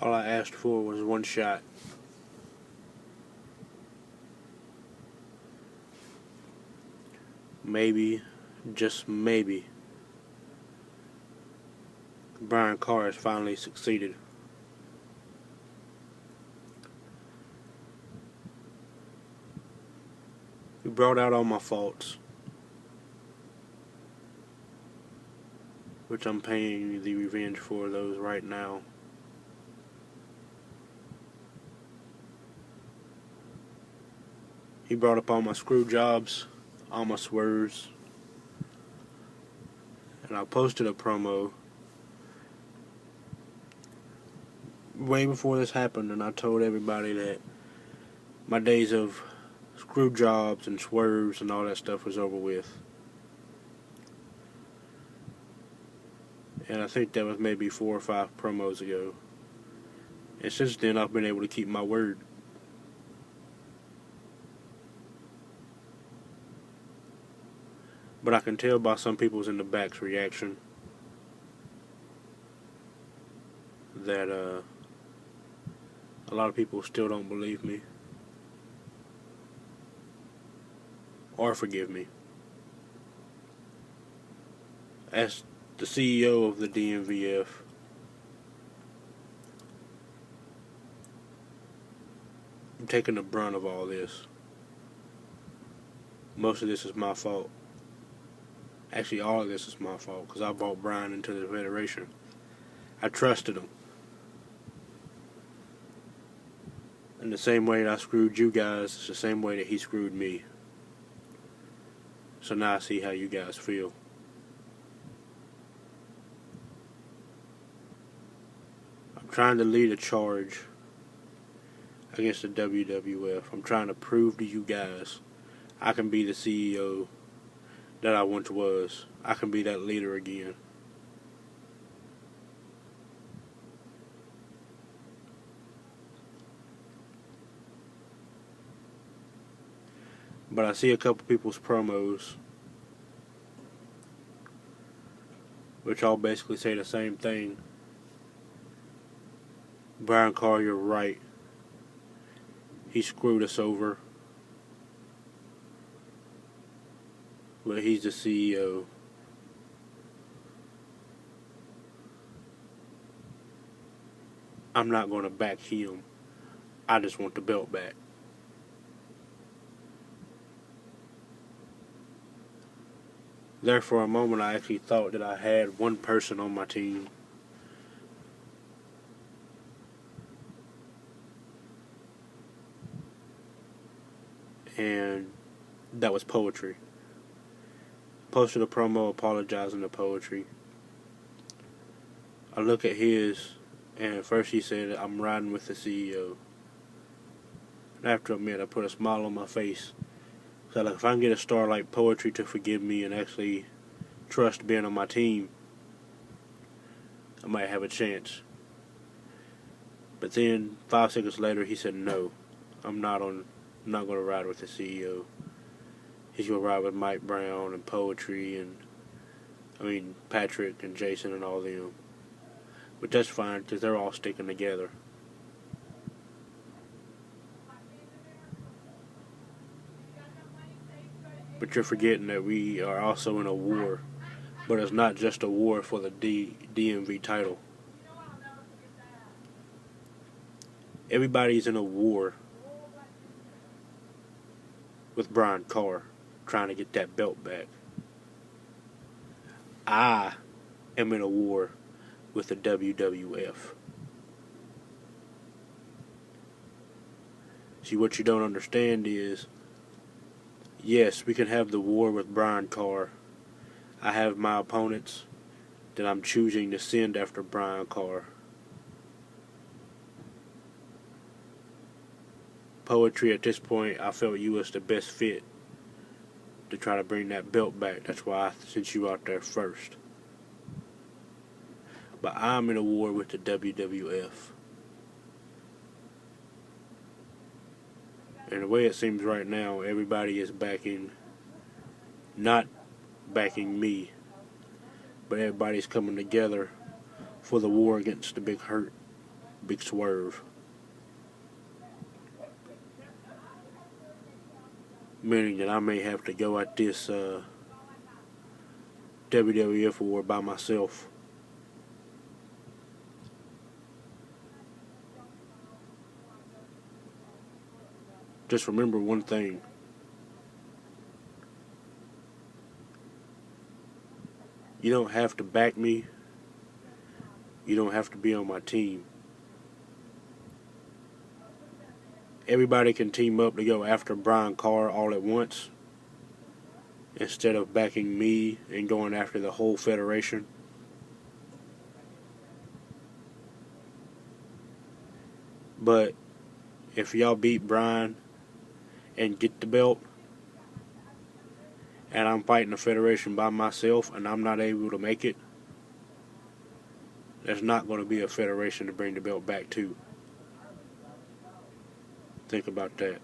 All I asked for was one shot. Maybe, just maybe, Bryan Carr has finally succeeded. He brought out all my faults, which I'm paying the revenge for those right now. He brought up all my screw jobs, all my swerves, and I posted a promo way before this happened, and I told everybody that my days of screw jobs and swerves and all that stuff was over with. And I think that was maybe 4 or 5 promos ago. And since then, I've been able to keep my word. But I can tell by some people's in the back's reaction that a lot of people still don't believe me or forgive me. As the CEO of the DMVF, I'm taking the brunt of all this. Most of this is my fault. Actually, all of this is my fault because I brought Bryan into the federation. I trusted him. In the same way that I screwed you guys, it's the same way that he screwed me. So now I see how you guys feel. I'm trying to lead a charge against the WWF. I'm trying to prove to you guys I can be the CEO that I once was. I can be that leader again. But I see a couple people's promos which all basically say the same thing. Bryan Carr, you're right. He screwed us over. But he's the CEO. I'm not going to back him. I just want the belt back. There for a moment I actually thought that I had one person on my team. And that was Poetry. Posted a promo apologizing to Poetry. I look at his, and at first he said, I'm riding with the CEO. And after a minute I put a smile on my face. So like, if I can get a star like Poetry to forgive me and actually trust being on my team, I might have a chance. But then 5 seconds later he said no. I'm not going to ride with the CEO. He's going to ride with Mike Brown and Poetry and Patrick and Jason and all them. But that's fine because they're all sticking together. But you're forgetting that we are also in a war. But it's not just a war for the DMV title. Everybody's in a war with Bryan Carr trying to get that belt back. I am in a war with the WWF. See, what you don't understand is, yes, we can have the war with Bryan Carr. I have my opponents that I'm choosing to send after Bryan Carr. Poetry, at this point, I felt you was the best fit to try to bring that belt back. That's why I sent you out there first. But I'm in a war with the WWF. And the way it seems right now, everybody is not backing me, but everybody's coming together for the war against the Big Hurt. Big Swerve. Meaning that I may have to go at this WWF war by myself. Just remember one thing. You don't have to back me. You don't have to be on my team. Everybody can team up to go after Bryan Carr all at once, instead of backing me and going after the whole federation. But if y'all beat Bryan and get the belt, and I'm fighting the federation by myself and I'm not able to make it, there's not going to be a federation to bring the belt back to. Think about that.